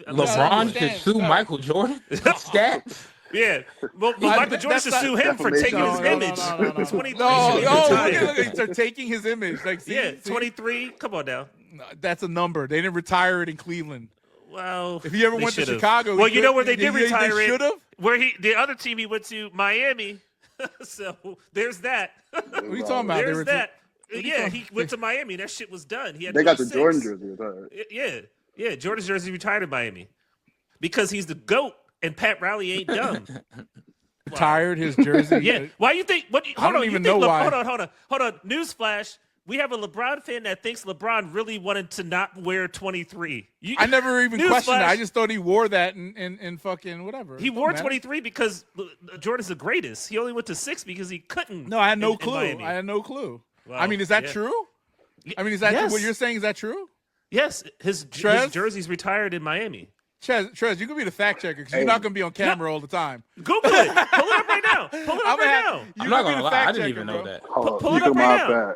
LeBron should sue Michael Jordan. That. Yeah, well, Michael Jordan should sue him for taking his image. 23. They're taking his image. Like, see, 23. Come on now. That's a number. They didn't retire it in Cleveland. Well, if he ever went to Chicago, well, you know where they did retire it? Should have. Where the other team he went to, Miami. So there's that. What are you talking about? There's that. Yeah, he went to Miami. That shit was done. They got the Jordan jersey retired. Yeah, Jordan's jersey retired in Miami because he's the GOAT. And Pat Riley ain't dumb. Retired his jersey. Yeah. Why you think? I don't even know why. Hold on. Newsflash. We have a LeBron fan that thinks LeBron really wanted to not wear 23. I never even questioned it. I just thought he wore that in fucking whatever. He wore 23 because Jordan's the greatest. He only went to 6 because he couldn't. No, I had no clue. I had no clue. Wow. I mean, is that true? I mean, is that what you're saying? Is that true? Yes. His jersey's retired in Miami. Trez, you can be the fact checker because you're not going to be on camera all the time. Google it. Pull it up right now. I'm not going to lie. I didn't even know that. Pull it up right now.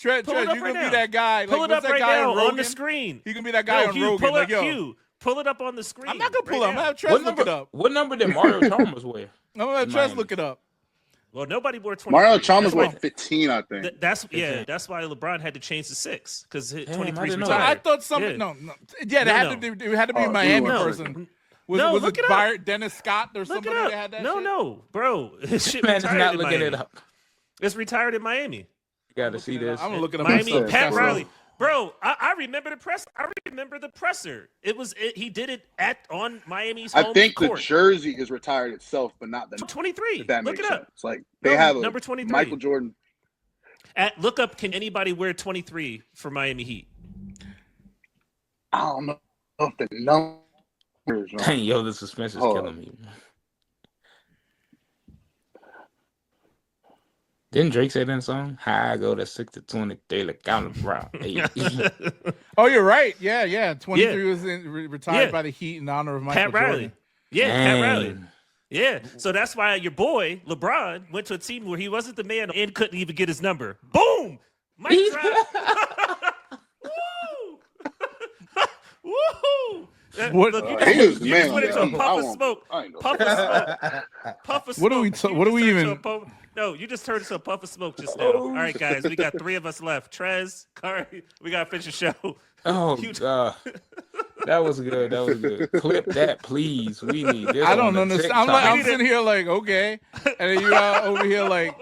Trez, you can be that guy. Pull it up right now on the screen. He can be that guy on Rogan. Pull it up on the screen. I'm not going to pull it up. I'm going to have Trez look it up. What number did Mario Chalmers wear? I'm going to have Trez look it up. Well, nobody wore 23. Mario Chalmers wore 15, I think. That's why LeBron had to change to 6 because 23 is retired. I thought something. It had to be a Miami person. Was it Dennis Scott or somebody that had that? No, bro. His shit Man is not looking it up. It's retired in Miami. You got to see this. I'm gonna look it up. Miami. Pat Riley. Bro, I remember the press. I remember the presser. He did it on Miami's home court. I think the jersey is retired itself, but not the 23. That look makes it up. Sense. Like they have number 23. Michael Jordan. Look up. Can anybody wear 23 for Miami Heat? I don't know if the numbers. Yo, the suspense is killing me. Didn't Drake say that in the song? How I go to 6 to 23, like count around. Oh, you're right. Yeah. 23 was retired by the Heat in honor of Michael Pat Riley. Jordan. Yeah, Pat Riley. Yeah. So that's why your boy LeBron went to a team where he wasn't the man and couldn't even get his number. Boom! Mic drop. Woo! Woo! What? Look, you just went into a puff of smoke. Puff of smoke. What do we even? No, you just turned into a puff of smoke just now. All right, guys, we got 3 of us left. Trez, Kari, we got to finish the show. Oh, God. That was good. Clip that, please. We need this. I don't understand. I'm sitting here like, okay. And then you're over here like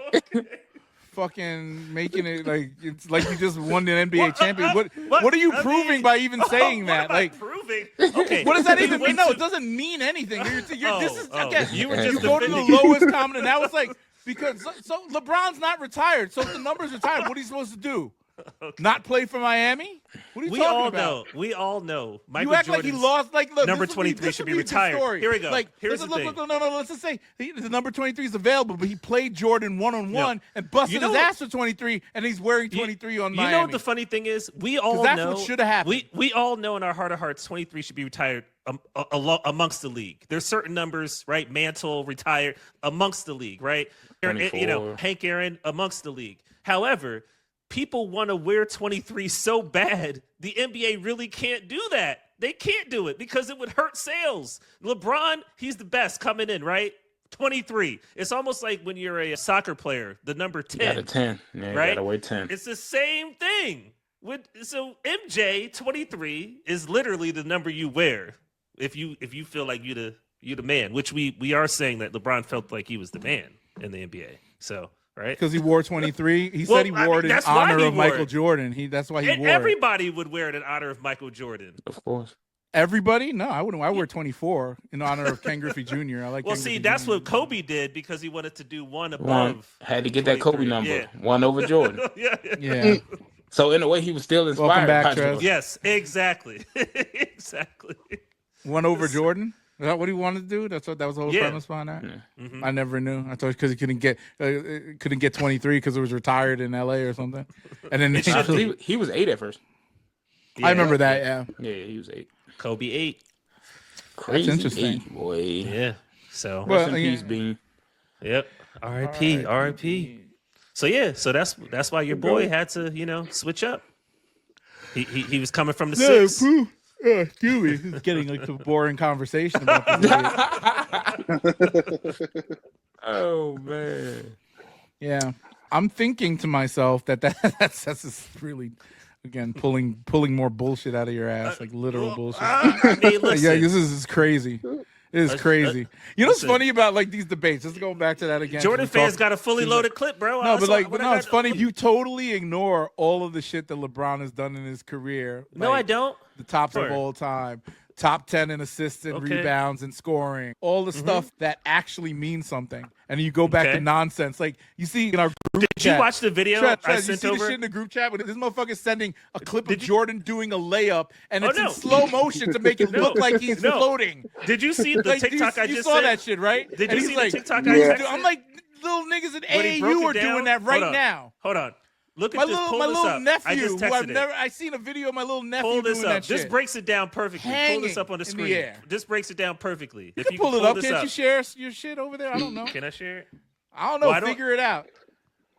fucking making it like it's like you just won an NBA champion. What are you proving by even saying that? Like proving? Okay. What does that even mean? No, it doesn't mean anything. This is again. You were just go to the lowest common, and now it's like because so LeBron's not retired. So if the number's retired, what are you supposed to do? Okay. Not play for Miami? What are you talking about? We all know. Michael you act Jordan's like he lost. Like look, number 23 should be retired. Here we go. Like here's the thing. No. Let's just say the number 23 is available, but he played Jordan one-on-one and busted his ass for 23, and he's wearing 23 on Miami. You know what the funny thing is? We all know that's what should have happened. We all know in our heart of hearts, 23 should be retired amongst the league. There's certain numbers, right? Mantle retired amongst the league, right? Hank Aaron amongst the league. However, people want to wear 23 so bad, the NBA really can't do that. They can't do it because it would hurt sales. LeBron, he's the best coming in, right? 23. It's almost like when you're a soccer player, the number 10. You got a 10. Yeah, right? You got to wear 10. It's the same thing. So MJ 23 is literally the number you wear if you feel like you're the man, which we are saying that LeBron felt like he was the man in the NBA. So right? Because he wore 23. He said he wore it in honor of Michael Jordan. That's why he wore it. Everybody would wear it in honor of Michael Jordan. Of course. Everybody? No, I wouldn't. I wear 24 in honor of Ken Griffey Jr. I like. Well, Ken see, Griffey that's Jr. what Kobe did because he wanted to do one above. Had to get that Kobe number. Yeah. 1 over Jordan. Yeah. So in a way, he was still inspired. Welcome back, Trev. Yes, exactly. Exactly. 1 over Jordan? Is that what he wanted to do? That was the whole premise behind that? Yeah. Mm-hmm. I never knew. I thought because he couldn't get 23 because it was retired in LA or something. And then he was 8 at first. I remember that, yeah. Yeah, he was 8. Kobe 8. Crazy. That's interesting. 8, boy. Yeah. So rest in peace, Bean. Yep. R.I.P. So that's why your boy had to, switch up. He was coming from the 6. Scooby. This is getting like to a boring conversation about this. Oh man. Yeah, I'm thinking to myself that's just really, again, pulling more bullshit out of your ass, like literal bullshit. I mean, listen. Yeah, this is crazy. It is crazy. You know what's funny about like these debates? Just going back to that again. Jordan fans got a fully loaded clip, bro. No, it's funny. You totally ignore all of the shit that LeBron has done in his career. No, I don't. The tops of all time. Top 10 in assists and rebounds and scoring. All the stuff that actually means something. And you go back to nonsense. Like, you see in our group chat. Did you watch the video I sent you see over? The shit in the group chat? This motherfucker's sending a clip of Jordan doing a layup, and it's in slow motion to make it look like he's floating. Did you see the TikTok I just saw sent? that shit, right? Did you see the TikTok I just sent? I'm like, little niggas in AAU are doing that right now. Hold on. Look at this. Pull my this little up. nephew, I just texted it. I seen a video of my little nephew pull this doing up. that shit. This breaks it down perfectly. Pull this up on the in screen. the air. This breaks it down perfectly. You can pull it up. Can't you share your shit over there? I don't know. Can I share it? I don't know. Figure it out.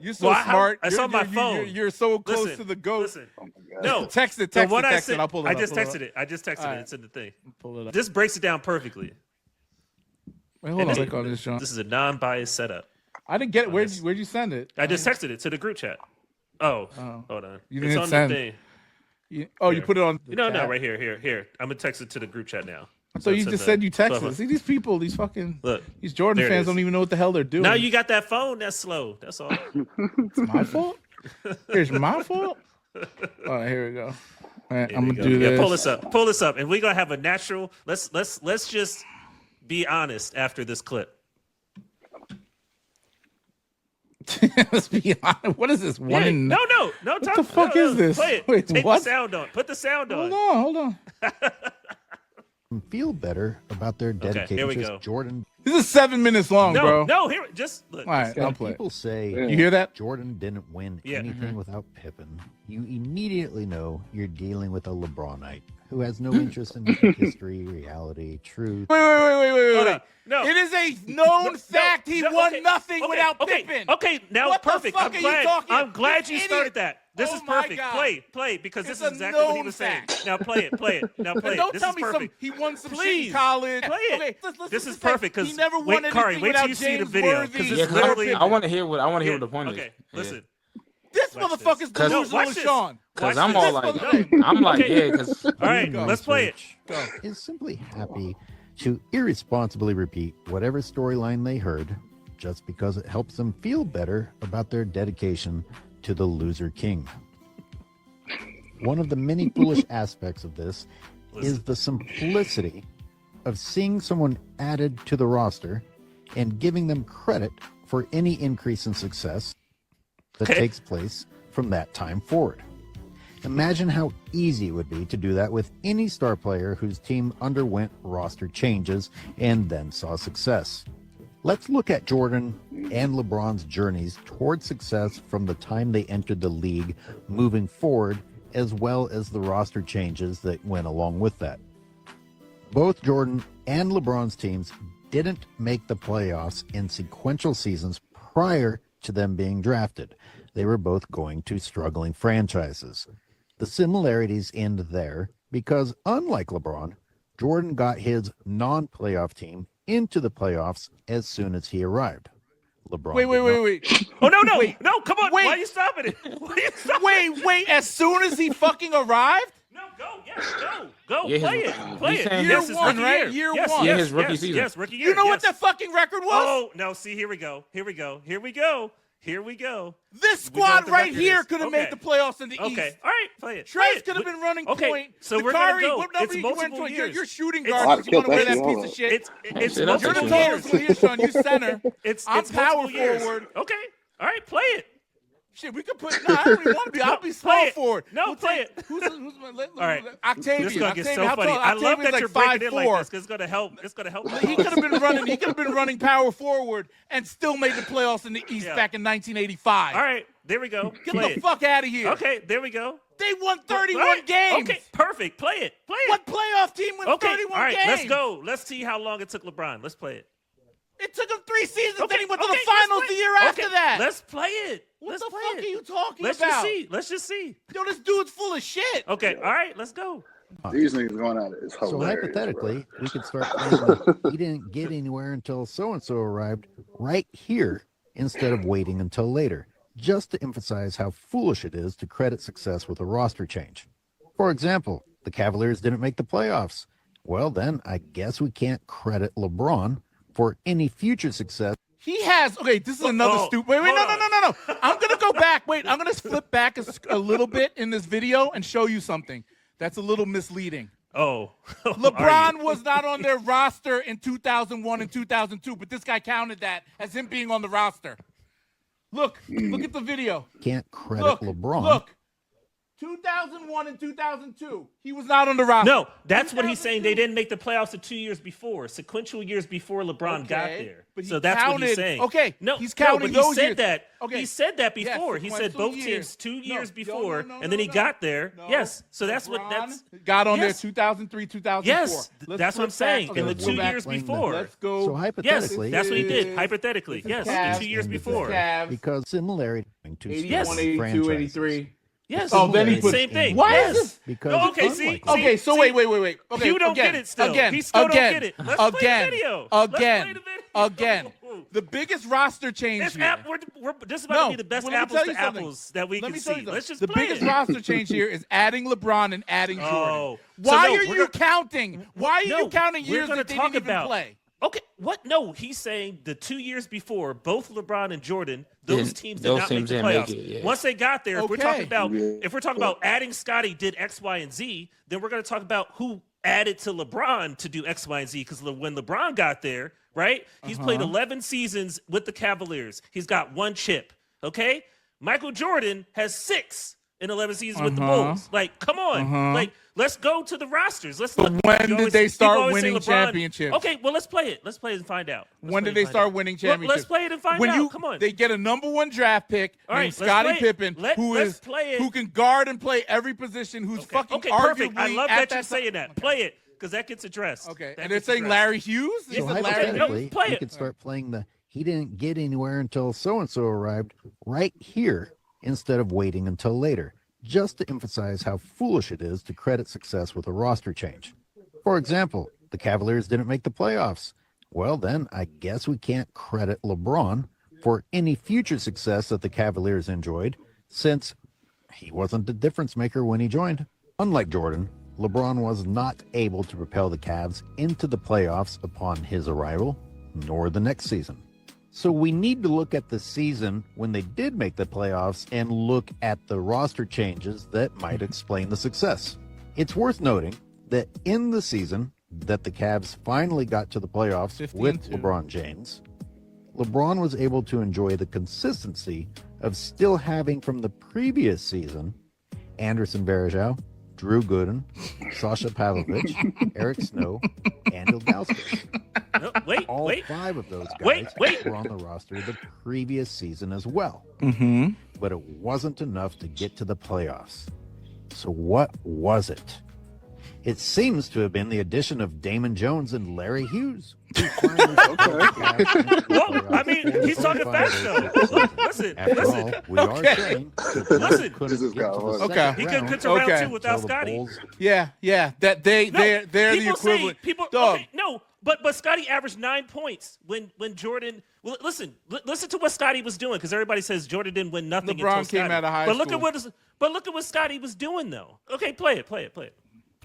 You're so smart. I saw my phone. You're so close to the goat. Listen. Oh my God. No. Text it. I'll pull it up. I just texted it. It's in the thing. Pull it up. This breaks it down perfectly. Wait, hold on. Click on this, John. This is a non-biased setup. I didn't get it. Where'd you send it? I just texted it to the group chat. Oh, hold on. You it's didn't on send. the thing. You put it on. No, right here. I'm gonna text it to the group chat now. So you just said you texted. See these people, these Jordan fans don't even know what the hell they're doing. Now you got that phone that's slow. That's all. It's my fault. It's my fault. All right, here we go. All right, I'm gonna do this. Pull this up, and we're gonna have a natural. Let's just be honest after this clip. Let's be honest. What is this? No. What the fuck is this? Play it. Wait, Take what? the sound on. Put the sound on. Hold on. Feel better about their dedication. Here we go. Jordan. This is 7 minutes long, bro. No, here, just look. All right, I'll play. People say you hear that? Jordan didn't win Yeah. anything without Pippen. You immediately know you're dealing with a LeBronite who has no interest in history, reality, truth. Wait. Hold on. No. It is a known fact he won nothing without Pippen. Okay, now What the perfect. fuck are you talking? I'm glad you This started idiot. that. This Oh is my perfect. God. Play because this It's is a exactly what he known was saying. fact. Now play it. Now play it. Don't This tell is me perfect. he won some shit Please. in college. Play it. Okay, let's This is say perfect because he never won anything Kari, wait till without you see the James video Worthy. because Yeah, it's 'cause literally. I want to hear what the point Okay, is. listen. This Watch motherfucker's this. delusional watch as this. Sean. Because Watch I'm this. all like, Okay. I'm like, Okay. yeah, because All right, let's play it. Go. Is simply happy to irresponsibly repeat whatever storyline they heard just because it helps them feel better about their dedication to the loser king. One of the many foolish aspects of this is the simplicity of seeing someone added to the roster and giving them credit for any increase in success that takes place from that time forward. Imagine how easy it would be to do that with any star player whose team underwent roster changes and then saw success. Let's look at Jordan and LeBron's journeys toward success from the time they entered the league moving forward, as well as the roster changes that went along with that. Both Jordan and LeBron's teams didn't make the playoffs in sequential seasons prior to them being drafted. They were both going to struggling franchises. The similarities end there because, unlike LeBron, Jordan got his non-playoff team into the playoffs as soon as he arrived. LeBron. Wait. Oh no! Wait. No, come on! Wait. Why are you stopping it? Why are you stopping it? Wait. As soon as he fucking arrived? No, go! Yes, go! Yeah, Play his- it! Play he's it! saying- Year Yes, it's one, rookie right? year. Year Yes, one. Yeah, yes, his rookie yes, season. Yes, rookie year. You know yes. what the fucking record was? Oh no! See, here we go. Here we go. This We know what squad the right record here is. could have Okay. made the playoffs in the East. Okay, all right, play it. Trace could have been running Okay, point. so we're gonna Dakari, go. what number It's you went multiple to? years. You're shooting It's- guard. You want to wear that I'll piece of shit. It's Shit, multiple that's You're the years. tallest one here, Sean. You center. I'm I'm power multiple years. forward. Okay, all right, play it. Shit, we could put. Nah, I don't even want to be. I'll be small play it. forward. No, We'll play take- it. Who's my? All right. Octavian. This is gonna get Octavian, so how funny. tall? I love Octavian's that like you're breaking it 5'4". like this because it's gonna help. It's gonna help. He could have been running. He could have been running power forward and still made the playoffs in the East Yeah. back in 1985. All right, there we go. Get Play the it. fuck out of here. Okay, there we go. They won 31 All right, games. Okay, perfect. Play it. Play it. What playoff team won Okay, 31 all right, games? let's go. Let's see how long it took LeBron. Let's play it. It took him 3 seasons. Okay, Then he went to okay, the finals let's play the year it. after Okay, that. Let's play it. What Let's the play fuck it. are you talking Let's about? just see. Let's just see. Yo, this dude's full of shit. Okay, all right, let's go. These niggas going at it is hilarious. So hypothetically, bro. we could start playing the he didn't get anywhere until so-and-so arrived right here instead of waiting until later, just to emphasize how foolish it is to credit success with a roster change. For example, the Cavaliers didn't make the playoffs. Well, then I guess we can't credit LeBron for any future success. He has, okay, this is another stupid. Wait, no. I'm going to go back. Wait, I'm going to flip back a little bit in this video and show you something that's a little misleading. Oh. LeBron was not on their roster in 2001 and 2002, but this guy counted that as him being on the roster. Look at the video. Can't credit LeBron. Look. 2001 and 2002. He was not on the roster. No, that's what he's saying. They didn't make the playoffs the 2 years before, sequential years before LeBron got there. But so that's what he's saying. Okay, no, he's counting but he those said years. that. Okay. He said that before. Yes, he said both years. teams 2 years No, before, no, and then he got there. No. Yes, so that's what LeBron that's got on yes. there 2003, 2004. Yes, Let's that's what I'm flip saying. back. In the Let's 2 go back. years before. Let's go. So Yes, hypothetically, that's what he did. This Hypothetically, is yes, Cavs. the 2 years in the before. Cavs. because similarity to 81, sports 82, franchises. 83. Yes. Oh, then he It's put same thing. Why yes. is this? Because No, okay, it's see, unlikely. Okay, so see, wait. Okay, you don't again, get it still. Again, He still again, don't get it. Let's play the video. Let's Again, play the video. again. The biggest roster change This here. this is about to be the best well, let me apples tell to you something. apples that we Let can me tell you see. something. Let's just the play biggest it. roster change here is adding LeBron and adding Jordan. Oh. Why So, no, are we're you gonna- counting? Why are No, you counting we're years gonna that they talk didn't even about- play? Okay, what? No, he's saying the 2 years before, both LeBron and Jordan, those teams did those not make teams the didn't make playoffs. it, yeah. Once they got there, if we're talking Okay. about adding Scotty did X, Y, and Z, then we're going to talk about who added to LeBron to do X, Y, and Z. Because when LeBron got there, right, he's played 11 seasons with the Cavaliers. He's got 1 chip. Okay, Michael Jordan has 6 in 11 seasons with the Bulls. Like, come on, like. Let's go to the rosters. Let's. But when did they start winning LeBron. championships? Okay, well, let's play it. Let's play it and find out. When did they start winning championships? Let's play it and find when out. Come on. They get a number 1 draft pick All right, named let's Scottie play it. Pippen, Let's play it. who can guard and play every position, who's fucking Okay, arguably perfect. I love at that you're saying that. Play it, because that gets addressed. Okay, That and they're gets saying addressed. Larry Hughes? They So said Larry hypothetically, No, play we it. could start playing the he didn't get anywhere until so-and-so arrived right here instead of waiting until later, just to emphasize how foolish it is to credit success with a roster change. For example, the Cavaliers didn't make the playoffs. Well, then I guess we can't credit LeBron for any future success that the Cavaliers enjoyed, since he wasn't the difference maker when he joined. Unlike Jordan, LeBron was not able to propel the Cavs into the playoffs upon his arrival, nor the next season. So we need to look at the season when they did make the playoffs and look at the roster changes that might explain the success. It's worth noting that in the season that the Cavs finally got to the playoffs 15-2. with LeBron James, LeBron was able to enjoy the consistency of still having from the previous season Anderson Varejao, Drew Gooden, Sasha Pavlovich, Eric Snow, and Ilgauskas. No, wait, All wait. 5 of those guys Wait. were on the roster the previous season as well. Mm-hmm. But it wasn't enough to get to the playoffs. So what was it? It seems to have been the addition of Damon Jones and Larry Hughes. Well, I mean, he's talking fast though. Look, listen. After all, we are saying that the Listen. Bulls couldn't This is get to the God. second Okay. He couldn't round get to round Okay. 2 without until the Scotty. Bulls Yeah. That they're the people equivalent. Say, Dog. okay, no, but Scotty averaged 9 points when Jordan. Well, listen to what Scotty was doing, because everybody says Jordan didn't win nothing. LeBron until came Scotty. out of high but look school. look at what Scotty was doing though. Okay, play it.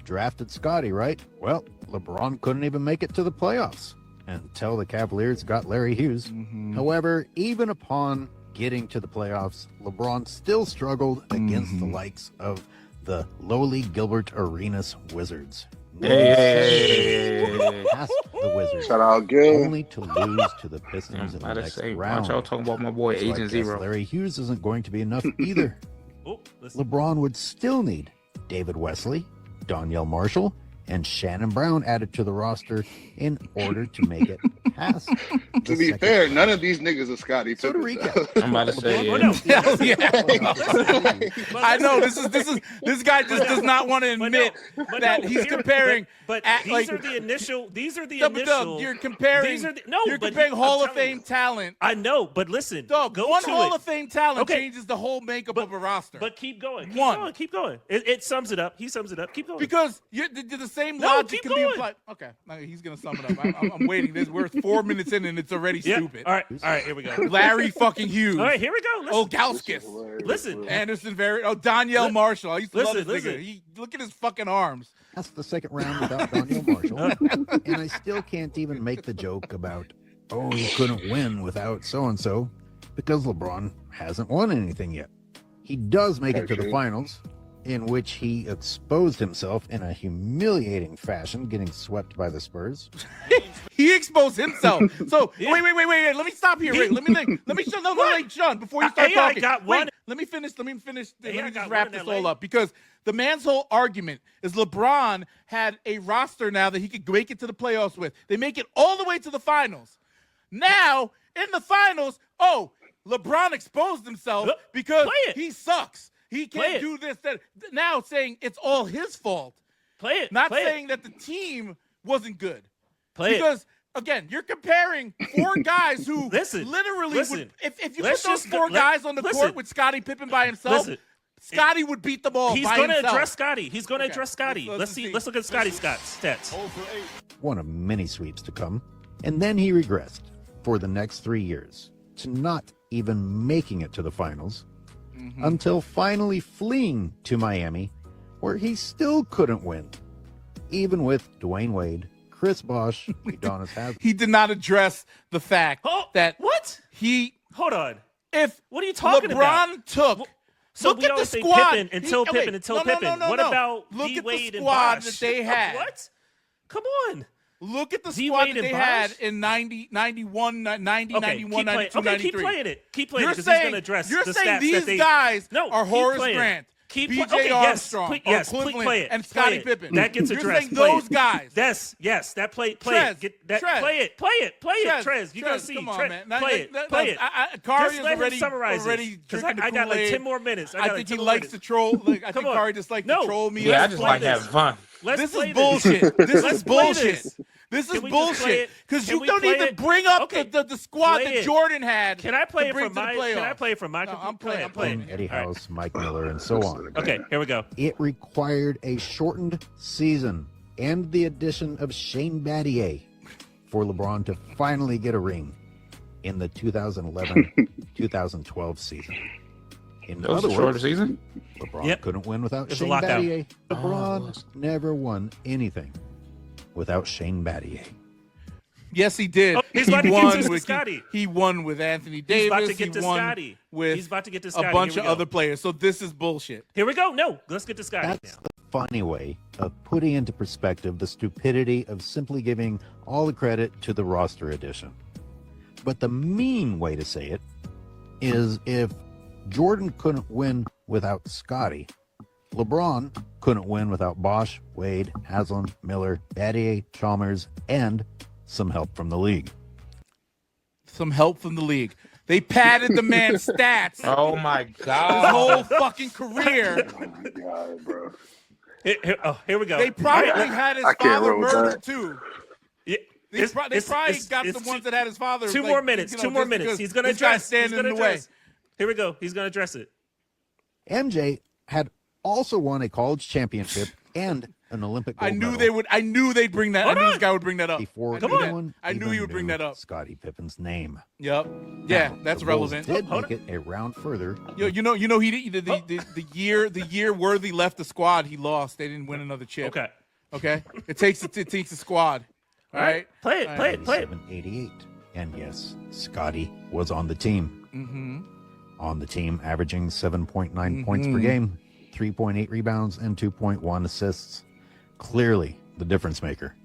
drafted Scotty, right? Well, LeBron couldn't even make it to the playoffs until the Cavaliers got Larry Hughes. However, even upon getting to the playoffs, LeBron still struggled against the likes of the lowly Gilbert Arenas Wizards. Hey. Past the Wizards, Shout out Gil. only to lose to the Pistons in the I'd next say, round. watch y'all talking about my boy So I Agent guess Zero. Larry Hughes isn't going to be enough either. Oh, listen. LeBron would still need David Wesley, Donyell Marshall, and Shannon Brown added to the roster in order to make it past. To be fair, none of these niggas are Scotty. So to Pippen, recap, I'm about to say, Well, yeah. no. Hell yeah. I know this guy just does not want to admit that he's comparing. But at, these like, are the initial. These are the Dub, initial. you're comparing. These are you're but comparing I'm Hall of telling Fame you. talent. I know, but listen. Dog, go one to Hall it. of Fame talent Okay. changes the whole makeup of a roster. But keep going. Keep One. going. Keep going. It sums it up. He sums it up. Keep going. Because the same No, logic keep can be going. applied. Okay, no, he's gonna sum it up. I'm waiting. We're 4 minutes in and it's already yeah. stupid. All right. Here we go. Larry fucking Hughes. All right. Here we go. Listen. Oh, Gauskas. Listen. Anderson Danielle Marshall. I used to love this Listen. nigga. Look at his fucking arms. that's the second round without Daniel Marshall. And I still can't even make the joke about, oh, you couldn't win without so-and-so because LeBron hasn't won anything yet. He does make it to the finals, in which he exposed himself in a humiliating fashion, getting swept by the Spurs. He exposed himself. So Yeah. wait. Let me stop here, Rick. Let me think. Let me Sean, before you start AI talking. got Wait, one. let me finish. Let me AI just got wrap one in this LA. all up because the man's whole argument is LeBron had a roster now that he could make it to the playoffs with. They make it all the way to the finals. Now in the finals, LeBron exposed himself Look, because play it. he sucks. He Play can't it. do this. That now saying it's all his fault. Play it. Not Play saying that the team wasn't good. Play it. Because again, you're comparing four guys who literally listen. would, if you put Let's those just four go- guys on the listen. court with Scottie Pippen by himself, Listen. Scottie would beat them all He's by going to himself. address Scotty. He's going to Okay. address Scotty. Let's Let's see. see. Let's look at Scotty's stats. One of many sweeps to come, and then he regressed for the next 3 years to not even making it to the finals until finally fleeing to Miami, where he still couldn't win, even with Dwayne Wade, Chris Bosh, Udonis Haslem. He did not address the fact that What? he, Hold on. if What are you talking about? LeBron took. So look we at the always say squad. Pippen until Pippen until Pippen. What about Look D at Wade the and squad Bosh? that they had. What? Come on. Look at the D. squad Wade that they and had Bosh? in 90, 91, 90, Okay, 91, keep playing. 92, Okay, 93. keep playing it. Keep playing it You're because he's going saying, to address you're the saying stats these that they guys No, are keep Horace playing. Grant, Keep B.J. okay, Armstrong, yes, or Cleveland, play it, and play Scottie it. Pippen. That gets You're addressed. saying Play those it. guys. Yes, that play. Trez, it. Get that. Trez. Play it. Trez. You gotta see. Come on, Trez, man. Play it. Play it. Kari Just is let him already summarize already because drinking I the got like Kool-Aid. 10 more minutes. I think he likes to troll. Like, I Come think on. Kari just likes No. to troll me. Yeah, I Let's just play like this. having fun. Let's This play is bullshit. This Let's is play bullshit. this. This is Can we just play bullshit. it? Because Can you we don't play even it? bring up Okay, the squad play that it. Jordan had. Can I play to it bring from to the my? playoffs. Can I play it from my? No, computer? I'm playing. I'm playing. And Eddie All right. House, Mike Miller, and so on. Okay, here we go. It required a shortened season and the addition of Shane Battier for LeBron to finally get a ring in the 2011-2012 season. In That was other a shorter words, season. LeBron Yep. couldn't win without It's a Shane lockout. Battier. Oh, LeBron never won anything without Shane Battier. Yes, he did. Oh, he's he about to get won to with Scotty. He won with Anthony He's Davis. about to get he to won Scotty. with He's about to get to Scotty. a bunch Here of we go. other players. So this is bullshit. Here we go. No, let's get to Scotty That's now. the funny way of putting into perspective the stupidity of simply giving all the credit to the roster addition. But the mean way to say it is if Jordan couldn't win without Scotty, LeBron couldn't win without Bosh, Wade, Haslam, Miller, Battier, Chalmers, and some help from the league. Some help from the league. They padded the man's stats Oh my his God. whole fucking career. Oh my God, bro. Here we go. They probably All right. had his I can't father roll with murdered that. too. Yeah, They it's- probably it's- got it's the ones that had his father. Two like, more minutes. you know, Two more just minutes. because He's gonna this guy's address. standing in the way. Here we go. He's gonna address it. MJ had also won a college championship and an Olympic gold I knew medal they would. I knew they'd bring that. Hold I knew on. this guy would bring that up. before Come on. anyone I knew even he would bring that up. Scottie Pippen's name. Yep. Yeah, Now, that's the Bulls relevant. Did Hold make it a round further. You know, the year Worthy left the squad, he lost. They didn't win another chip. Okay. It takes a squad. All right. Play it. Play it. Play it. 87-88. And yes, Scotty was on the team. Mm-hmm. On the team, averaging 7.9 points per game, 3.8 rebounds, and 2.1 assists. Clearly the difference maker.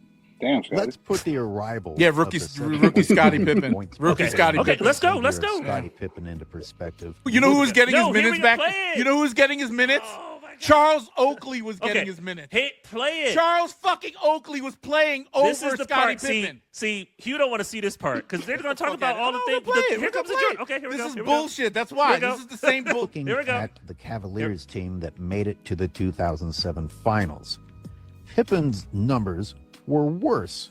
Damn, Scotty. Let's put the arrival. Yeah, of rookie the Scottie Pippen. points Rookie per Scottie game Okay, Pippen. let's go. and Let's your go. Scottie Pippen into perspective. You know who's getting No, his here minutes we go. back? Play it. You know who's getting his minutes? Oh my Charles Oakley was getting his minutes. Hey, play it. Charles fucking Oakley was playing over This is the Scottie part. Pippen. See, Hugh don't want to see this part because they're going to talk about all the things. Here comes the joke. Okay, here we go. This is bullshit. That's why. This is the same bullshit. Looking Here we go. at the Cavaliers team that made it to the 2007 finals, Pippen's numbers were worse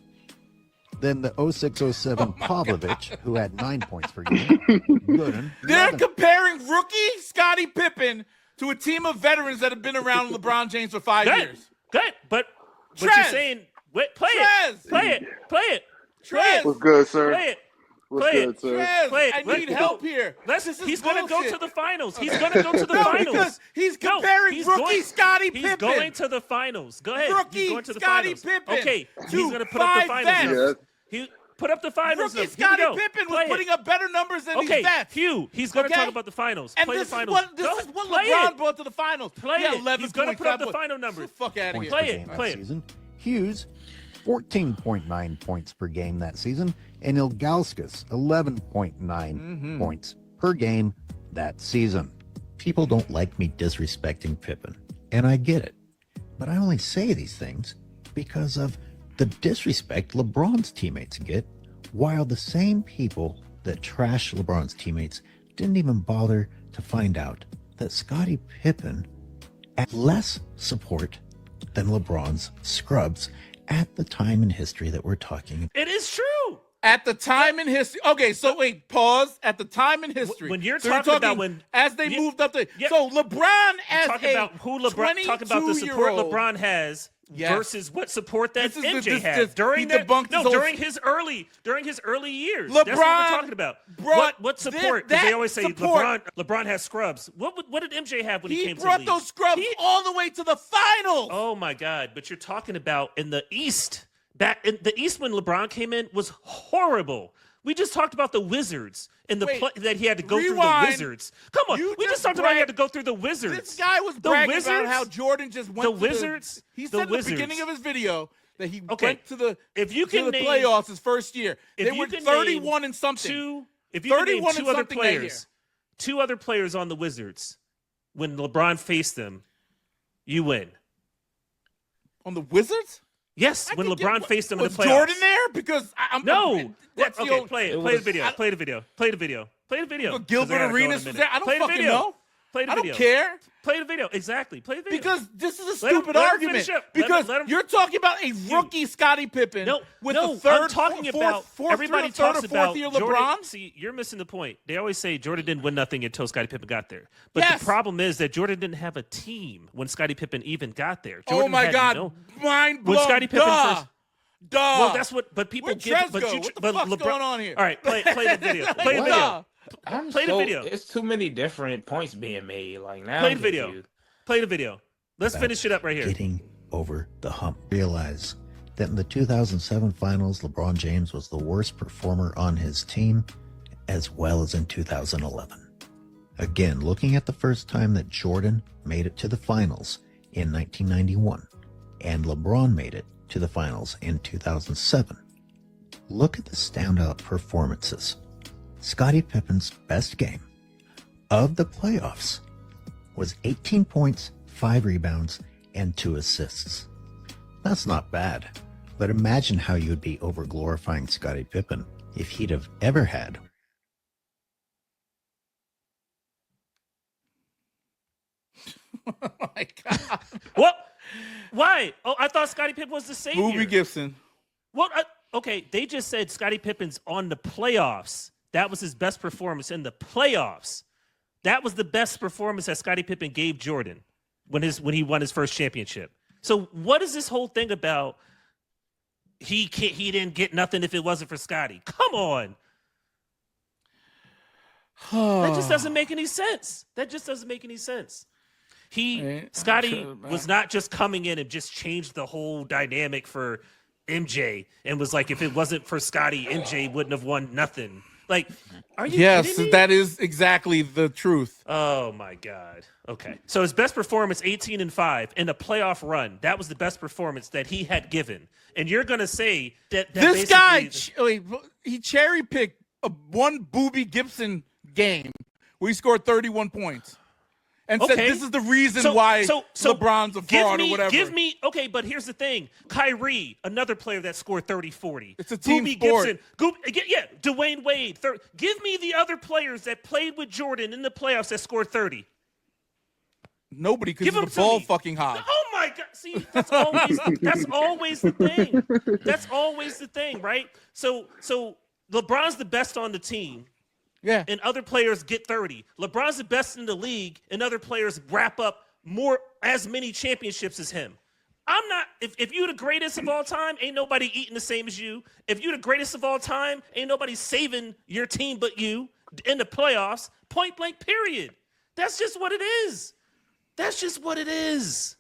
than the 06-07 Pavlovich, who had 9 points per game. Gooden, They're 11. comparing rookie Scottie Pippen to a team of veterans that have been around LeBron James for 5 years. Good, but you're Trez. saying, wait, play Trez. it, play it, play it, Trez. What's good, sir? play it. What's play good, it. sir? Trez, Play it. I Let need go. help here. He's going to go bullshit. to the finals. He's going to go to the No, finals. because he's No, comparing he's rookie going- Scottie He's Pippen. going to the finals. Go ahead. Rookie He's going to the Scottie finals. Pippen Okay, to he's going to put up the 5 finals. vets. numbers. Yeah. He put up the finals. Rookie numbers. Here we Scottie go. Pippen Play was it. putting up better numbers than Okay, these vets. Hugh, he's going to Okay? talk about the finals. And Play this the is finals. what this Go, is what play LeBron it. brought to the finals. Play yeah, it. 11 He's going to put up the points. final numbers. Fuck out of Points here. per Play it, game that play it. season. Hughes, 14.9 points per game that season, and Ilgauskas, 11.9 points per game that season. People don't like me disrespecting Pippen, and I get it. But I only say these things because of the disrespect LeBron's teammates get, while the same people that trash LeBron's teammates didn't even bother to find out that Scottie Pippen had less support than LeBron's scrubs at the time in history that we're talking. It is true. At the time in history. Okay, so wait, pause. At the time in history. When you're So talking about when- as they Yeah, moved up the yeah. so LeBron as Talk a about who LeBron. Talk about the support 22-year-old LeBron has Yes. versus what support that This is MJ this- had this- during he that. debunked No, his whole- during his early years. That's what LeBron we're talking about. brought What this- support? Because that they always say support- LeBron has scrubs. What did MJ have when he He came to the brought league? those scrubs all the way to the finals. Oh my God! But you're talking about in the East. Back in the East when LeBron came in was horrible. We just talked about the Wizards and the Wait, play that he had to go through rewind. the Wizards. Come on, You we just just talked about he had bragged- to go through the Wizards. This guy was The bragging Wizards? about how Jordan just went The to Wizards? He The said at the Wizards. beginning of his video that he Okay, went to the if you to can the name playoffs his first year. If They you were can 31 name and something. If you can name 31 and two other something that year. players, two other players on the Wizards, when LeBron faced them, you win. On the Wizards? Yes, I when could LeBron get- faced them in the was playoffs. Jordan there? Because I'm No. That's Okay, the only, play it. It Play the was- video. Play the video. Play the video. Play the video. 'cause Gilbert I gotta go in a Arenas was minute. there. I don't Play the fucking video. know. Play the I video. don't care. Play the video. Exactly. Play the video. Because this is a Let him- stupid let him argument. finish up. Let him- Because let him- you're talking about a rookie Scottie Pippen No, with no, the third, I'm talking fourth, about fourth, everybody third, talks or fourth about year Jordan. LeBron. See, you're missing the point. They always say Jordan didn't win nothing until Scottie Pippen got there. But Yes. the problem is that Jordan didn't have a team when Scottie Pippen even got there. Oh Jordan my had God, no- mind blown. When Scottie Pippen Duh. first. Duh. Well, that's what. But people Where'd give. Trez But go? you. What the but fuck's LeBron, going on here? All right, play the video. Play the Duh. video. I'm Play the so- video. It's too many different points being made. Like now, Play I'm the video. confused. Play the video. Let's finish it up right here. Getting over the hump. Realize that in the 2007 finals, LeBron James was the worst performer on his team, as well as in 2011. Again, looking at the first time that Jordan made it to the finals in 1991, and LeBron made it to the finals in 2007. Look at the standout performances. Scottie Pippen's best game of the playoffs was 18 points, 5 rebounds, and 2 assists. That's not bad, but imagine how you'd be over-glorifying Scottie Pippen if he'd have ever had. Oh my God. What? Why? Oh, I thought Scottie Pippen was the savior. Boobie Gibson. What? Okay, they just said Scottie Pippen's on the playoffs. That was his best performance in the playoffs. That was the best performance that Scottie Pippen gave Jordan when he won his first championship. So what is this whole thing about? He didn't get nothing if it wasn't for Scottie. Come on. That just doesn't make any sense. That just doesn't make any sense. Scottie was not just coming in and just changed the whole dynamic for MJ and was like, if it wasn't for Scottie, MJ wouldn't have won nothing. Like, are you Yes, kidding me? that is exactly the truth. Oh my God. Okay. So his best performance, 18-5 in a playoff run. That was the best performance that he had given. And you're gonna say that This guy, basically- he cherry picked one Boobie Gibson game where he scored 31 points. and said this is the reason why LeBron's a fraud or whatever. But here's the thing. Kyrie, another player that scored 30-40. It's a team Boobie sport. Gibson, Dwayne Wade. Give me the other players that played with Jordan in the playoffs that scored 30. Nobody, because he's the ball fucking hog. Oh my God! See, that's always the thing. That's always the thing, right? So LeBron's the best on the team. Yeah. And other players get 30. LeBron's the best in the league, and other players wrap up as many championships as him. I'm not. If you're the greatest of all time, ain't nobody eating the same as you. If you're the greatest of all time, ain't nobody saving your team but you in the playoffs. Point blank. Period. That's just what it is. That's just what it is.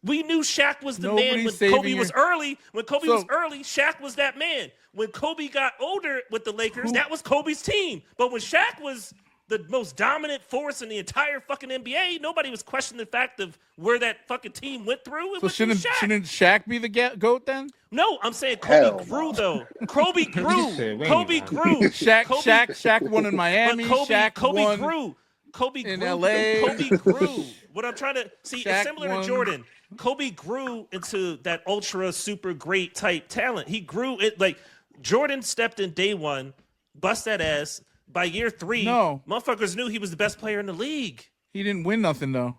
We knew Shaq was the man when Kobe was early. When Kobe was early, Shaq was that man. When Kobe got older with the Lakers, that was Kobe's team. But when Shaq was the most dominant force in the entire fucking NBA, nobody was questioning the fact of where that fucking team went through. Shouldn't Shaq be the GOAT then? No, I'm saying Kobe grew though. Kobe grew. Kobe grew. Shaq won in Miami. Kobe grew. Kobe in grew. LA. Kobe grew. What I'm trying to see is similar to Jordan. Kobe grew into that ultra super great type talent. He grew it like Jordan stepped in day one, bust that ass. By year 3, motherfuckers knew he was the best player in the league. He didn't win nothing though.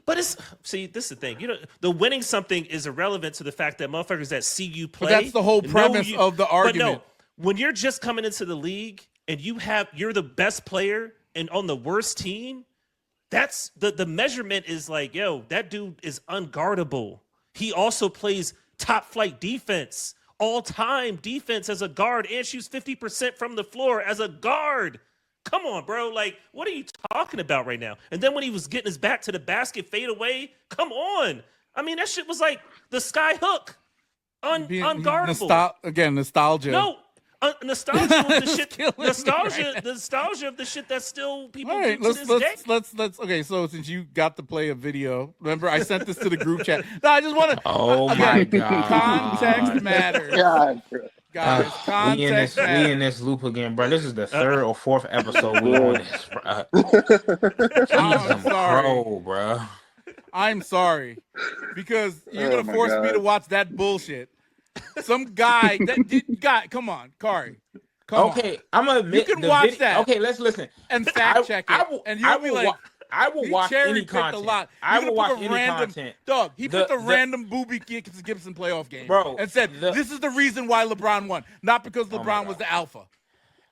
But this is the thing. The winning something is irrelevant to the fact that motherfuckers that see you play. But that's the whole premise of the argument. But no, when you're just coming into the league and you're the best player and on the worst team, that's the measurement is like, yo, that dude is unguardable. He also plays top flight defense, all-time defense as a guard, and shoots 50% from the floor as a guard. Come on, bro. Like, what are you talking about right now? And then when he was getting his back to the basket, fade away, come on. I mean, that shit was like the sky hook. Unguardable. Nostalgia. No. Nostalgia of the shit. Nostalgia of the shit that still people do to this day. Let's. Okay, so since you got to play a video, remember I sent this to the group chat. No, I just want to. Oh my God! Context matters. God, guys, context matters. We in this loop again, bro. This is the 3rd or 4th episode we on this, bro. I'm sorry, bro. I'm sorry because you're gonna force me to watch that bullshit. Some guy come on, Kari. Okay, I'm gonna admit you can watch that. Okay, let's listen and fact check it. And you'll be like, I will watch any content. I will watch any content. Dog, he put the random Boobie Gibson playoff game, bro, and said this is the reason why LeBron won, not because LeBron was the alpha.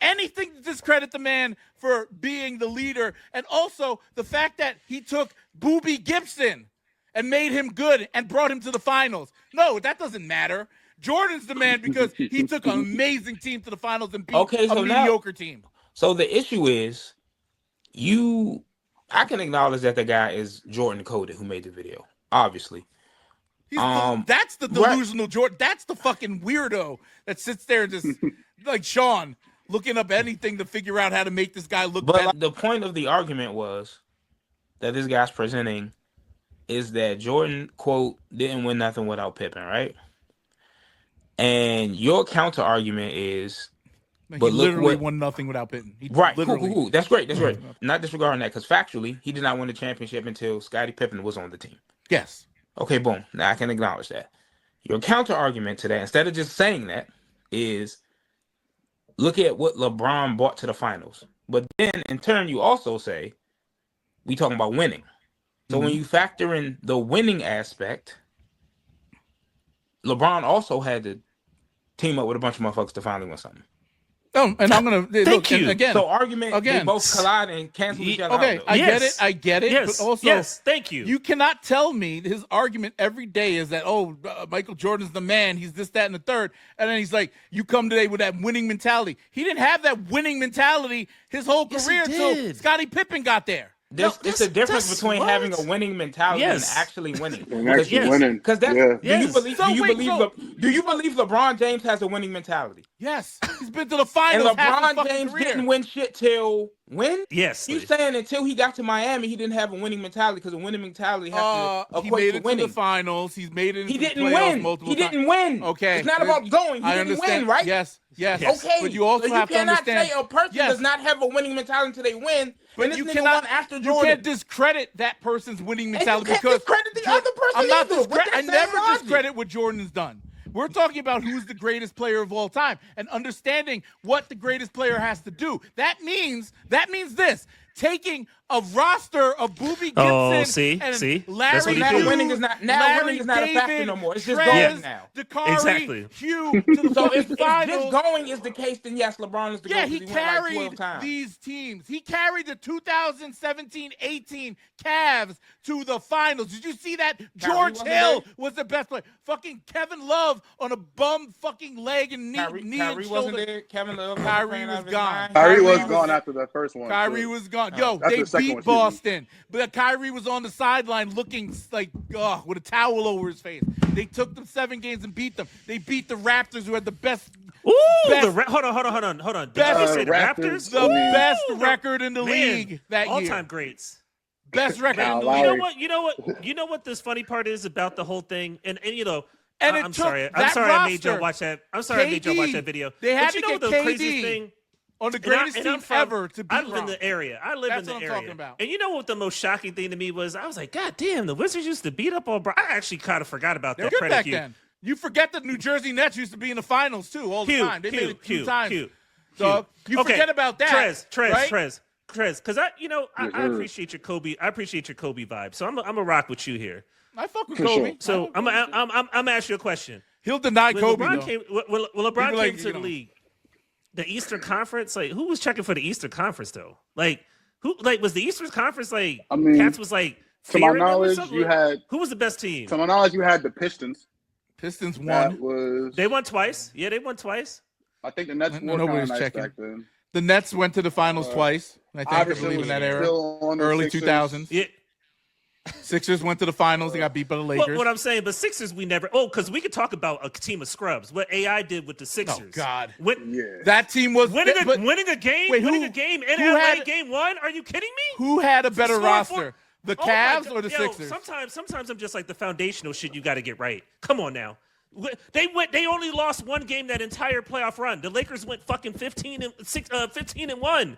Anything to discredit the man for being the leader, and also the fact that he took Boobie Gibson and made him good and brought him to the finals. No, that doesn't matter. Jordan's the man because he took an amazing team to the finals and beat a mediocre team. So the issue is, I can acknowledge that the guy is Jordan Coded who made the video. Obviously, that's the delusional Jordan. That's the fucking weirdo that sits there and just like Sean looking up anything to figure out how to make this guy look better. But the point of the argument was that this guy's presenting is that Jordan, quote, didn't win nothing without Pippen, right? And your counter argument is, he literally won nothing without Pippen. Right, cool. That's great. That's right. Not disregarding that, because factually, he did not win the championship until Scottie Pippen was on the team. Yes. Okay, boom. Now I can acknowledge that. Your counter argument to that, instead of just saying that, is look at what LeBron brought to the finals. But then, in turn, you also say, we talking about winning. So when you factor in the winning aspect, LeBron also had to team up with a bunch of motherfuckers to finally win something. Oh, and I'm gonna thank you again. So they both collide and cancel each other out. I get it. Yes. But also, thank you. You cannot tell me his argument every day is that Michael Jordan's the man. He's this, that, and the third, and then he's like, you come today with that winning mentality. He didn't have that winning mentality his whole career until Scottie Pippen got there. It's a difference between having a winning mentality and actually winning. Because do you believe LeBron James has a winning mentality? Yes, he's been to the finals. And LeBron James didn't win shit till Win? Yes. He's saying until he got to Miami, he didn't have a winning mentality because a winning mentality has to he equate made to it winning. to the finals. He's made it. He Into didn't the playoffs win. Multiple He didn't times. win. Okay, it's not about going. He didn't win, right? Yes. Okay, But you also have to understand. You cannot say a person does not have a winning mentality until they win. But and this you nigga cannot. won after You Jordan. can't discredit that person's winning mentality and you can't discredit the other person. I'm not either. I never discredit what Jordan's done. We're talking about who's the greatest player of all time and understanding what the greatest player has to do. That means this. Taking a roster of Boobie Gibson and Larry now winning is not a factor no more. It's just going now. Dakari, Hugh to the so if finals. This going is the case, then yes, LeBron is the GOAT. He carried these teams. He carried the 2017-18 Cavs to the finals. Did you see that? George Hill was the best player. Fucking Kevin Love on a bum fucking leg and knee Kyrie and shoulder. wasn't there. Kevin Love. Kyrie was gone. Kyrie was gone after that first one. Kyrie was gone. Yo, they beat Boston. But Kyrie was on the sideline looking like, with a towel over his face. They took them 7 games and beat them. They beat the Raptors, who had the best. Ooh, hold on. Did you say the Raptors? The best record in the league that year. All-time greats. Best record in the league. You know what this funny part is about the whole thing? And I'm sorry I made Joe watch that. I'm sorry I made Joe watch that video. They had but to get the KD craziest thing on the greatest team ever to beat I live in the area. That's what I'm talking about. And you know what the most shocking thing to me was? I was like, God damn, the Wizards used to beat up on Bron. I actually kind of forgot about that. They're good back then. You forget that New Jersey Nets used to be in the finals too all the time. They made it 2 times. So you forget about that. Trez, because I appreciate your Kobe. I appreciate your Kobe vibe. So I'm a rock with you here. I fuck with Kobe. Sure. So I'm gonna ask you a question. He'll deny Kobe. When LeBron came to the league, the Eastern Conference, like who was checking for the Eastern Conference though? Was the Eastern Conference Cats was like to my knowledge, who was the best team? To my knowledge, you had the Pistons. Pistons won. They won twice. Yeah, they won twice. I think the Nets were kind of nice back then. The Nets went to the finals twice. I believe in that era, early 2000s. Yeah. Sixers went to the finals. They got beat by the Lakers. What I'm saying, but Sixers we never. Oh, because we could talk about a team of scrubs. What AI did with the Sixers. Oh God, yeah. That team was winning a game. Winning a game in LA, game 1. Are you kidding me? Who had a better roster? The Cavs or the Sixers? Sometimes I'm just like the foundational shit you got to get right. Come on now. They only lost 1 game that entire playoff run. The Lakers went fucking 15-1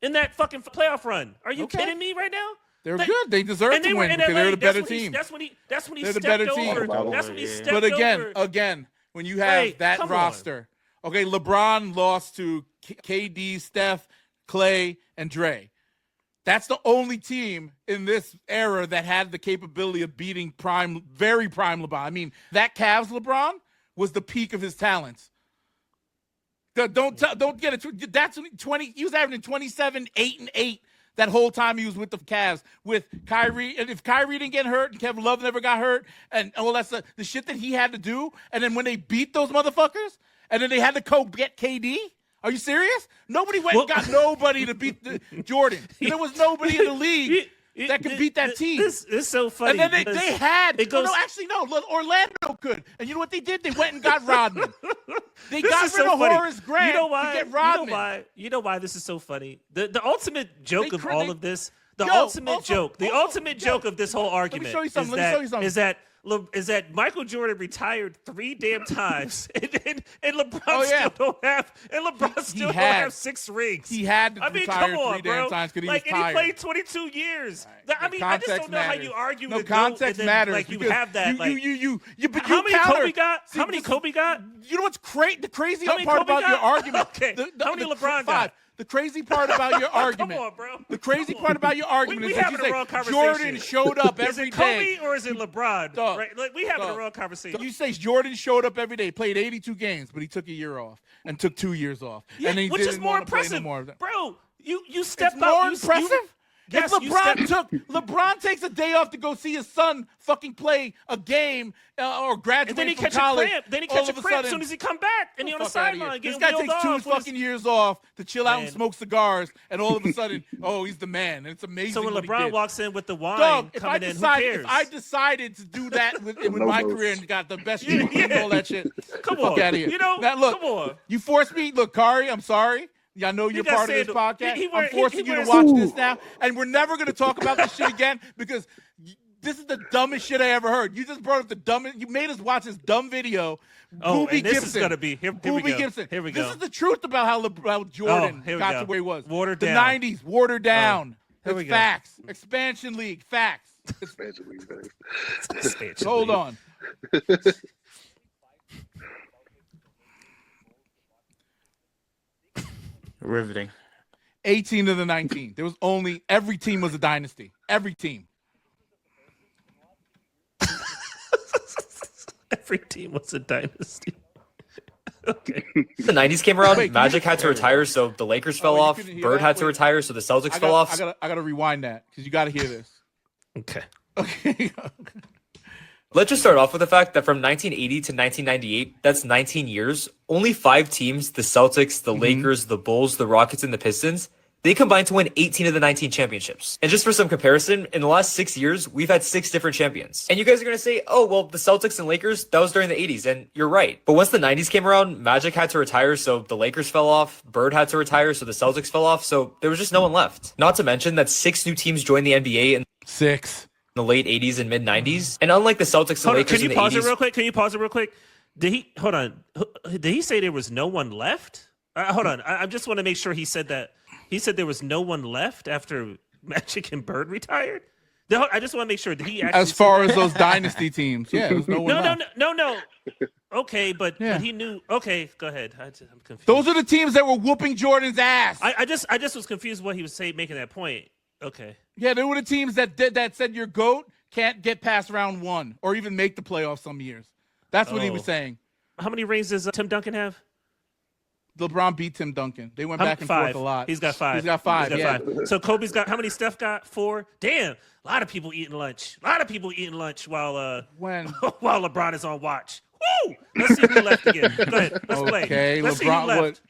in that fucking playoff run. Are you kidding me right now? They're good. They deserve to win because they're the better team. That's when he they're stepped the better over. Team. That's when he stepped over. But again, when you have that roster, okay, LeBron lost to KD, Steph, Clay, and Dre. That's the only team in this era that had the capability of beating very prime LeBron. I mean, that Cavs LeBron was the peak of his talents. Don't get it. That's 20. He was averaging 27, 8, and 8 that whole time he was with the Cavs with Kyrie. And if Kyrie didn't get hurt and Kevin Love never got hurt and all that's the shit that he had to do. And then when they beat those motherfuckers and then they had to get KD. Are you serious? Nobody went and got nobody to beat Jordan. There was nobody in the league that could beat that team. This is so funny. And then they had. Orlando could. And you know what they did? They went and got Rodman. They got rid of Horace Grant to get Rodman. You know why this is so funny? The ultimate joke of all of this. The ultimate joke of this whole argument is that Michael Jordan retired 3 damn times, and LeBron still don't have 6 rings. He had to retire 3 damn times because he was tired. And he played 22 years. Right. I mean, I just don't know how you argue. No, context matters. Like you have that. How many Kobe got? You know what's the crazy part about your argument? Okay. How many LeBron got? The crazy part about your argument. Come on, bro. The crazy part about your argument is that you say Jordan showed up every day. Is it Kobe or is it LeBron? Right? Like we having a wrong conversation. You say Jordan showed up every day, played 82 games, but he took a year off and took 2 years off. Yeah, and which is more impressive, bro. You step out. More impressive. If LeBron takes a day off to go see his son fucking play a game or graduate from college, then he catch a cramp as soon as he come back, and he on the sideline. This guy takes 2 fucking years off to chill out and smoke cigars, and all of a sudden, he's the man. And it's amazing. So when LeBron walks in with the wine coming in, who cares? If I decided to do that with my career and got the best and all that shit, come on, fuck out of here. Now look, come on. You forced me. Look, Kari, I'm sorry. I know you're got part of this sandals. podcast. I'm forcing you to wears- watch this now, and we're never going to talk about this shit again because this is the dumbest shit I ever heard. You just brought up the dumbest. You made us watch this dumb video. Oh, Boobie and this Gibson. is gonna be here we Boobie go. Gibson. Here we go. This is the truth about how Jordan here we got go. to where he was. Watered the down. '90s, watered down. here we It's go. facts. Expansion League, facts. Expansion League, man. Expansion Hold league. on. Riveting. 18 to the 19. There was only every team was a dynasty. Every team. Every team was a dynasty. Okay. The 90s came around, Wait, can Magic you- had to retire, so the Lakers fell you off. couldn't hear Bird that? had to Wait. retire, so the Celtics fell off. I gotta rewind that because you got to hear this. Okay. Okay. Let's just start off with the fact that from 1980 to 1998, that's 19 years, only 5 teams, the Celtics, the Lakers, the Bulls, the Rockets, and the Pistons, they combined to win 18 of the 19 championships. And just for some comparison, in the last 6 years, we've had 6 different champions. And you guys are going to say, oh, well, the Celtics and Lakers, that was during the 80s. And you're right. But once the 90s came around, Magic had to retire, so the Lakers fell off. Bird had to retire, so the Celtics fell off. So there was just no one left. Not to mention that 6 new teams joined the NBA in 6. the late 80s and mid 90s. And unlike the Celtics and Hold on, Lakers can you in the pause 80s, it real quick? Can you pause it real quick? Did he hold on? Did he say there was no one left? Hold on. I just want to make sure he said that. He said there was no one left after Magic and Bird retired. I just want to make sure. Did he actually? As far as those dynasty teams, yeah, there's no one left. No. Okay, but Yeah. he knew. Okay, go ahead. I'm confused. Those are the teams that were whooping Jordan's ass. I just was confused what he was saying, making that point. Okay. Yeah, they were the teams that said your GOAT can't get past round 1 or even make the playoffs some years. That's what he was Oh. saying. How many rings does Tim Duncan have? LeBron beat Tim Duncan. They went back and 5. forth a lot. He's got 5. He's got 5. Yeah. 5. So Kobe's got how many? Steph got 4. Damn, a lot of people eating lunch. A lot of people eating lunch while When while LeBron is on watch. Woo! Let's see who left again. Go ahead. Let's play. okay, Let's see LeBron who left. what?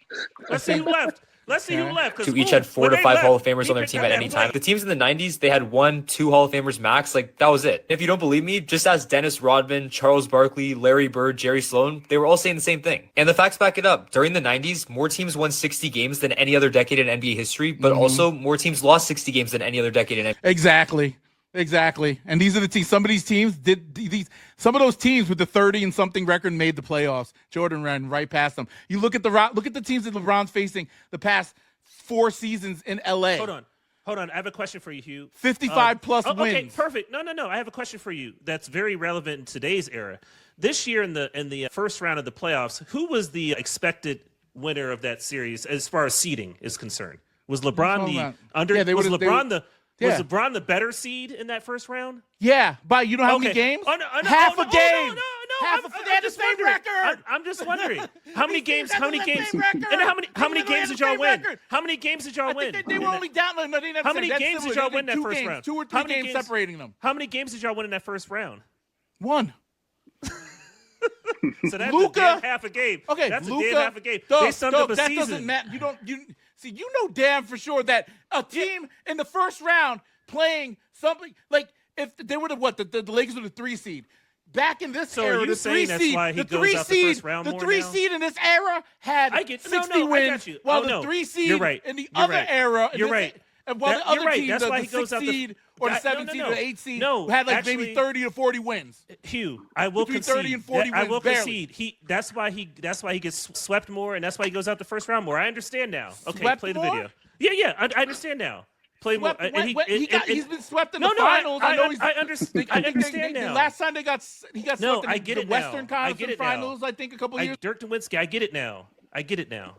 Let's see who left. Let's see who left. 'cause who each who- had 4 when to they 5 left, Hall of Famers he on their picked team up at that any time. play. The teams in the 90s, they had 1, 2 Hall of Famers max. Like, that was it. If you don't believe me, just ask Dennis Rodman, Charles Barkley, Larry Bird, Jerry Sloan. They were all saying the same thing. And the facts back it up. During the 90s, more teams won 60 games than any other decade in NBA history, but also more teams lost 60 games than any other decade in NBA. Exactly. And these are the teams. Some of these teams did these. Some of those teams with the 30 and something record made the playoffs. Jordan ran right past them. You look at the teams that LeBron's facing the past 4 seasons in LA. Hold on. I have a question for you, Hugh. 55 plus Okay, wins. perfect. No. I have a question for you that's very relevant in today's era. This year in the first round of the playoffs, who was the expected winner of that series as far as seeding is concerned? Was LeBron the under? Yeah, Was LeBron yeah. the better seed in that first round? Yeah, but you know how many Okay. games? Oh, no, Half no, a game. No. Half I'm they had the just same wondering. record. I'm just wondering how many games? How many That's the games? same record. And how many They literally games had did the y'all same win? record. How many games did y'all I win? think they were only down. No, they didn't have How to say many that's games did similar. y'all They win did that 2 first games, round? 2 or 3 How many games games? separating them. How many games did y'all win in that first round? 1. So that's Luka- a damn half a game. Okay, That's Luka, a damn half a game. Doug, They summed up a that season. doesn't matter. You know damn for sure that a team in the first round playing something like if they were the Lakers were the 3 seed. Back in this So era, are you the saying 3 that's seed, why he the goes 3 out the seed, first round the more 3 now? seed in this era had I get 60 no, I wins, got you. while Oh, the no. 3 seed You're right. in the You're other right. era, You're right. And while the You're other right. team, That's the why he goes 6 out the- seed or the No, 7 no, seed no. or the 8 seed No, had like actually- maybe 30 to 40 wins. Hugh, I will Between concede. 30 and 40 I wins, will barely. concede. That's why he gets swept more, and that's why he goes out the first round more. I understand now. Okay, Swept play the more? video. Yeah, I understand now. Play more. Swept, he's been swept in the No, finals. I know he's. I understand. I understand The now. last time he got swept No, in I get the it Western now. I get Conference it now. Finals, I think a couple years. Dirk Nowitzki, I get it now.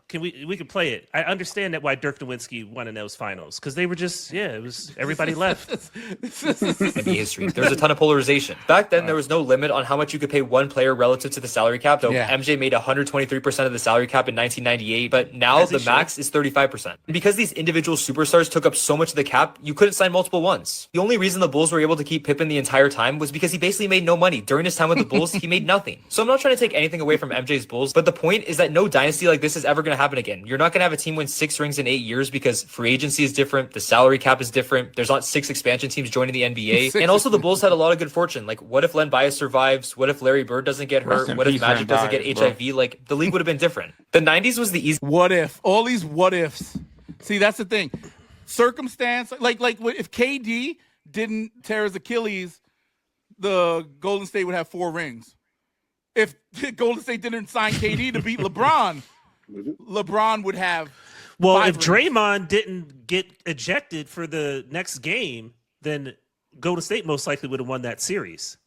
Can we can play it? I understand that why Dirk Nowitzki won in those finals because they were just it was everybody left. NBA history. There was a ton of polarization. Back then, there was no limit on how much you could pay one player relative to the salary cap. So Yeah. MJ made 123% of the salary cap in 1998, but now As he the max is 35%. And because these individual superstars took up so much of the cap, you couldn't sign multiple ones. The only reason the Bulls were able to keep Pippen the entire time was because he basically made no money. During his time with the Bulls, he made nothing. So I'm not trying to take anything away from MJ's Bulls, but the point is that no dynasty see like this is ever going to happen again. You're not going to have a team win 6 rings in 8 years because free agency is different. The salary cap is different. There's not 6 expansion teams joining the NBA. And also the Bulls had a lot of good fortune. Like what if Len Bias survives? What if Larry Bird doesn't get hurt? What if Magic doesn't get HIV? Like the league would have been different. The 90s was the easy. What if? All these what ifs. See, that's the thing. Circumstance, like if KD didn't tear his Achilles, the Golden State would have 4 rings. If Golden State didn't sign KD to beat LeBron, LeBron would have. Well, 5 if rings. Draymond didn't get ejected for the next game, then Golden State most likely would have won that series.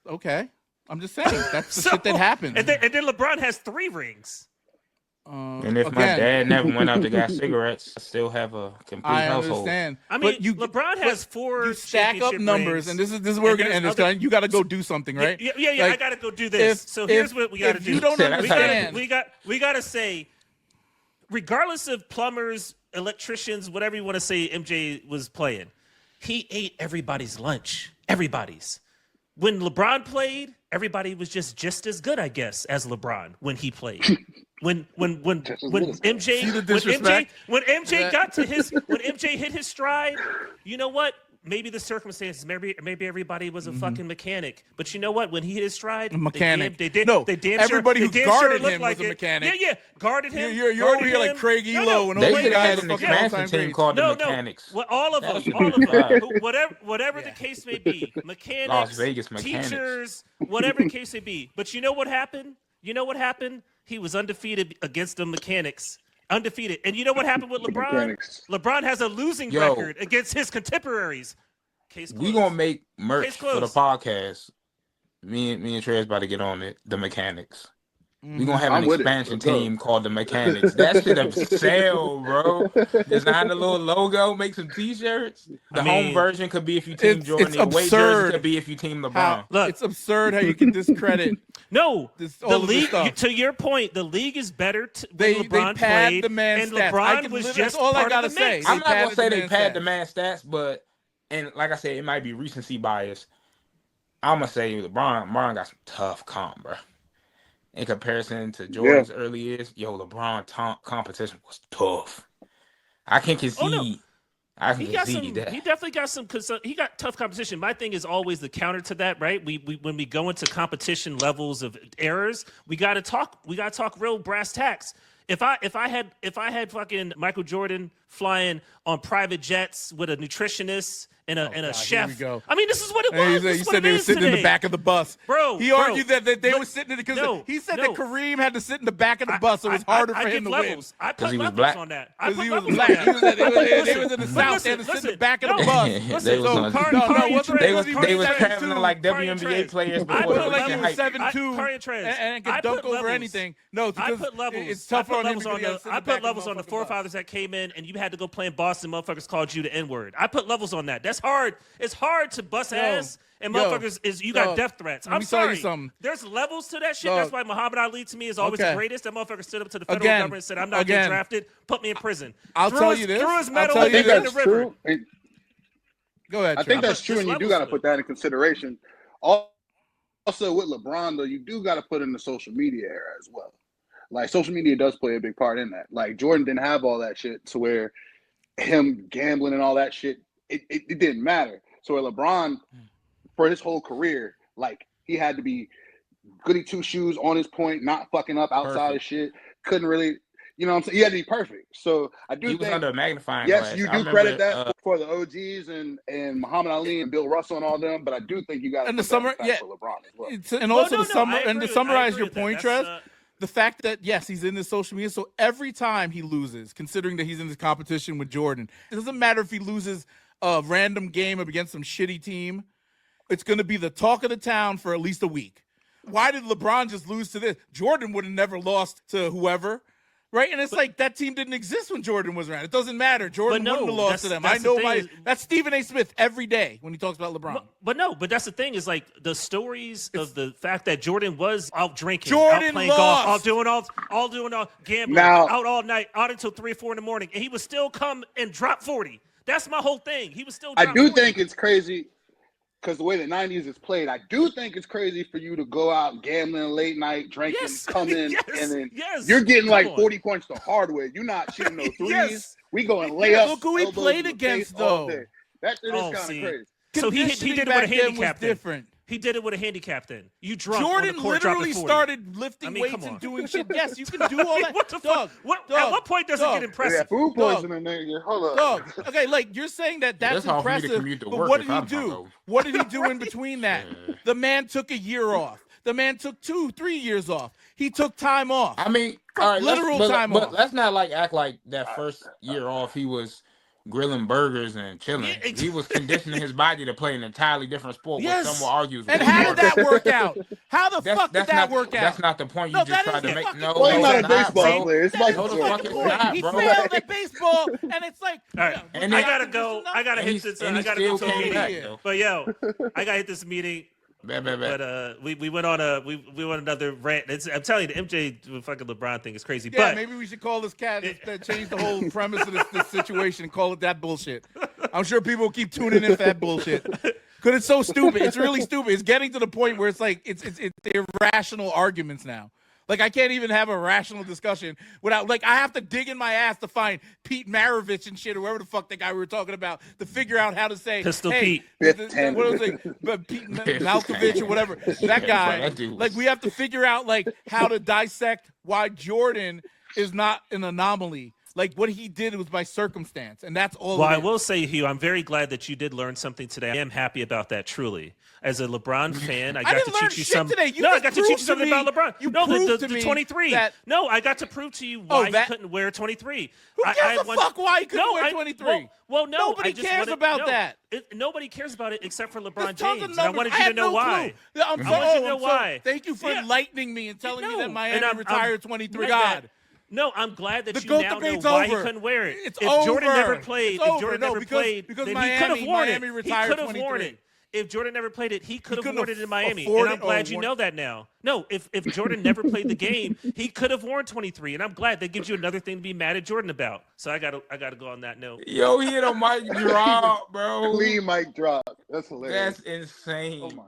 Okay, I'm just saying that's the shit that happened. And then LeBron has 3 rings. And if my dad never went out to got cigarettes, I still have a complete household. I understand. I mean, but LeBron has 4. You stack up numbers, rings, and this is where we're gonna end this. You got to go do something, right? Yeah. Like, I got to go do this. So here's what we got to do. You don't understand. We got to say, regardless of plumbers, electricians, whatever you want to say, MJ was playing, he ate everybody's lunch. Everybody's. When LeBron played, everybody was just as good, I guess, as LeBron when he played. When MJ hit his stride, you know what? Maybe the circumstances, maybe everybody was a fucking mechanic. But you know what? When he hit his stride, everybody who guarded him was a mechanic. Yeah, guarded him. You're over here like Craig Elo and all They these should have guys. had an expansion team called the Mechanics. Well, all of them. Whatever the case may be, mechanics, Las Vegas mechanics. teachers, whatever the case may be. But you know what happened? He was undefeated against the mechanics. Undefeated. And you know what happened with LeBron? Mechanics. LeBron has a losing record against his contemporaries. Case closed. We gonna make merch Case for the closed. podcast. Me and Trey's about to get on it. The Mechanics. We gonna have I'm an with it. expansion Let's go. team called the Mechanics. That shit sell, bro. Design a little logo, make some T-shirts. The home version could be if you team Jordan. It's The away jersey absurd. could be if you team LeBron. Look. It's absurd how you can discredit. No, all the of this league. stuff. To your point, the league is better They when LeBron pad played, the man and stats. LeBron was that's just all I part gotta of the say. mix. I'm not gonna padded say the they man pad the stats. man stats, but and like I said, it might be recency bias. I'm gonna say LeBron got some tough comp, bro. In comparison to Jordan's early years, LeBron competition was tough. I can concede. I can concede that. He definitely got some. He got tough competition. My thing is always the counter to that, right? We when we go into competition levels of errors, we got to talk. We got to talk real brass tacks. If I had fucking Michael Jordan flying on private jets with a nutritionist and a chef. Here we go. I mean, this is what it was. He said they were sitting in the back of the bus. He argued that they were sitting in because he said that Kareem had to sit in the back of the bus, so it was harder for him to win. I put he was levels black. on that. Because he was black. They was in the South. They had to sit in the back of the bus. They was Kari traveling like WNBA players I before put the like he recent was hype. 7'2" and could dunk over anything. No, I because put levels. it's tougher on him. I put levels on the forefathers that came in, and you had to go play in Boston. Motherfuckers called you the N-word. I put levels on that. That's hard. It's hard to bust ass, and motherfuckers you got death threats. I'm sorry. There's levels to that shit. That's why Muhammad Ali to me is always the greatest. That motherfucker stood up to the federal government and said, "I'm not getting drafted. Put me in prison." I'll tell you this. Threw his I'll medal tell in you the this. river. Go ahead. I think that's true, and you do got to put that in consideration. Also, with LeBron, though, you do got to put in the social media era as well. Like, social media does play a big part in that. Like, Jordan didn't have all that shit to where him gambling and all that shit, it didn't matter. So where LeBron, for his whole career, like, he had to be goody two-shoes on his point, not fucking up outside of shit. Couldn't really, you know what I'm saying? He had to be perfect. So I do think, was under a magnifying yes, glass. you do credit that for the OGs and Muhammad Ali and Bill Russell and all them, but I do think you got to put that for LeBron as well. And also to summarize your point, Trez, the fact that, yes, he's in this social media, so every time he loses, considering that he's in this competition with Jordan, it doesn't matter if he loses a random game against some shitty team, it's going to be the talk of the town for at least a week. Why did LeBron just lose to this? Jordan would have never lost to whoever, right? And it's like that team didn't exist when Jordan was around. It doesn't matter. Jordan wouldn't have lost to them. I know that's Stephen A. Smith every day when he talks about LeBron. But that's the thing is like the stories of the fact that Jordan was out drinking, Jordan out playing lost. golf, all doing gambling, Now, out all night, out until 3 or 4 in the morning, and he would still come and drop 40. That's my whole thing. He was still. I do think it's crazy. because the way the 90s is played, I do think it's crazy for you to go out gambling late night, drinking, come in, and then you're getting like 40 points the hard way. You're not shooting no threes. We going layups. Look who he played against, though. That shit is kind of crazy. So he did it with a handicap. Different. He did it with a handicap then. You drunk Jordan on the court, literally started lifting weights and doing shit. Yes, you can do all that. What the fuck? At what point does it get impressive? Yeah, food poisoning, nigga. Hold up. Okay, like you're saying that's impressive, but what did he do? What did he do in between that? The man took a year off. The man took 2-3 years off. He took time off. I mean, all right, literal time off. But let's not act like that first year off he was grilling burgers and chilling. He was conditioning his body to play an entirely different sport. Yes. Some will argue. And how did that work out? How the fuck did that work out? That's not the point you just tried to make. No, well, he's not a baseball player. It's like he failed at baseball, and it's like. All right, and I gotta go. I gotta hit this. I gotta go to a meeting. But yo, I gotta hit this meeting. But we went on another rant. I'm telling you, the MJ fucking LeBron thing is crazy. Yeah, but maybe we should call this cat that changed the whole premise of this situation and call it that bullshit. I'm sure people will keep tuning in for that bullshit because it's so stupid. It's really stupid. It's getting to the point where it's like it's irrational arguments now. Like, I can't even have a rational discussion without, like, I have to dig in my ass to find Pete Maravich and shit, or whoever the fuck that guy we were talking about, to figure out how to say, Pistol hey, Pete. What was it? Pete Malkovich or whatever. That guy. Like, we have to figure out, like, how to dissect why Jordan is not an anomaly. Like, what he did was by circumstance, and that's all. Well, I will say, Hugh, I'm very glad that you did learn something today. I am happy about that, truly. As a LeBron fan, I got to teach you something. Today. I got to teach you something about LeBron. The 23. That, I got to prove to you why he couldn't wear 23. Who cares fuck why he couldn't wear 23? Well, no. Nobody cares about that. Nobody cares about it except for LeBron James. And I wanted you to know why. I wanted you to know why. Thank you for enlightening me and telling me that Miami retired 23. God. No, I'm glad that you now know why he couldn't wear it. If Jordan never played, then he could have worn it. He could have worn it. If Jordan never played it, he could have worn it in Miami. And I'm glad you know that now. No, if Jordan never played the game, he could have worn 23. And I'm glad that gives you another thing to be mad at Jordan about. So I gotta go on that note. Yo, he hit a mic drop, bro. Clean mic drop. That's hilarious. That's insane. Oh my